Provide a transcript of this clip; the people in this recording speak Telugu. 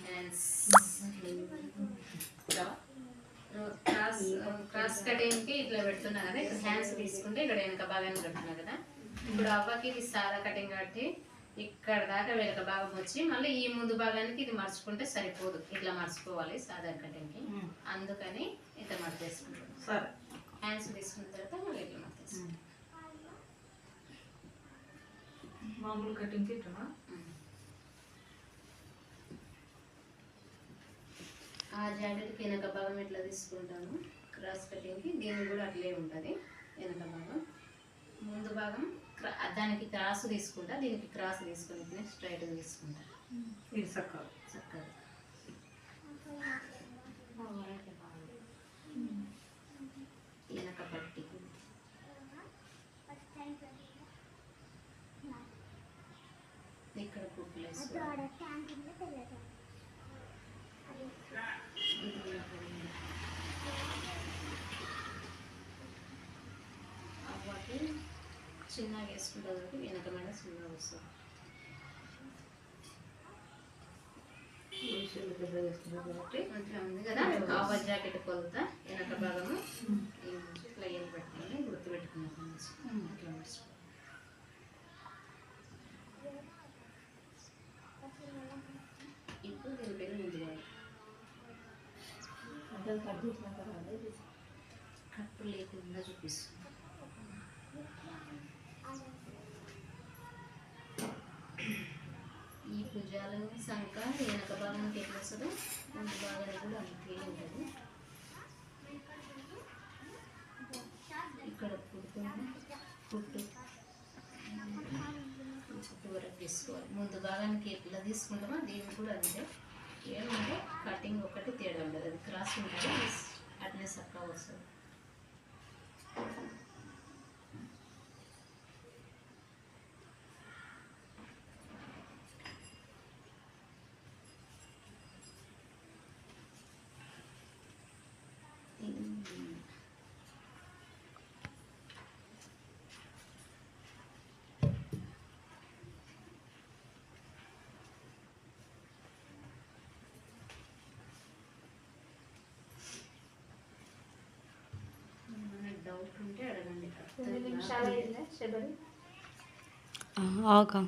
హ్యాండ్స్ క్రాస్ కటింగ్కి ఇట్లా పెడుతున్నా కదా. ఇక్కడ హ్యాండ్స్ తీసుకుంటే ఇక్కడ వెనక భాగాన్ని పెడుతున్నా కదా. ఇప్పుడు అవ్వకి ఇది సాదా కటింగ్ కాబట్టి ఇక్కడ దాకా వెనక భాగం వచ్చి మళ్ళీ ఈ ముందు భాగానికి ఇది మర్చుకుంటే సరిపోదు, ఇట్లా మర్చుకోవాలి సాదా కటింగ్కి. అందుకని ఇట్లా మర్చేసుకుంటాం. సరే, హ్యాండ్స్ తీసుకున్న తర్వాత మళ్ళీ ఇట్లా మర్చేసుకుంటాం. మామూలు కటింగ్కి ఇట్లా ఆ జాకెట్కి వెనక భాగం ఎట్లా తీసుకుంటాను క్రాస్ కటింగ్కి, దీనికి కూడా అట్లే ఉంటుంది. వెనక భాగం ముందు భాగం దానికి క్రాస్ తీసుకుంటా, దీనికి క్రాస్ తీసుకుని స్ట్రైట్ తీసుకుంటా. ఇది చక్కగా చక్కగా వెనక పట్టి ఇక్కడ కుట్లేసి అవ్వకి చిన్నగా వేసుకుంటుంది కాబట్టి వెనక మీద చిన్నగా వస్తుంది. మంచిగా ఉంది కదా. అవ్వ జాకెట్ కొలత వెనక భాగము ఇట్లా ఏం పెట్టుకుని గుర్తు పెట్టుకున్నాను. ఇట్లా మర్చిపో ఇప్పుడు దీని పేరు ముందు కట్టు లేకుండా చూపిస్తుంది. ఈ భుజాలను సంక వెనక భాగానికి ఎట్లా వస్తుందో ముందు భాగానికి కూడా అంతే ఉంటుంది. ఇక్కడ పుడుతుంది పుట్టు వరకు తీసుకోవాలి. ముందు భాగానికి ఎట్లా తీసుకుంటామో దీనికి కూడా అంతే. ఏమంటే కటింగ్ ఒకటి తేడా ఉండదు, అది క్రాస్ ఉంటుంది అట్లే చక్కగా వస్తుంది. డౌట్ ఉంటే అడగండి. 2 నిమిషాలు అయిందా శబరి? ఆగా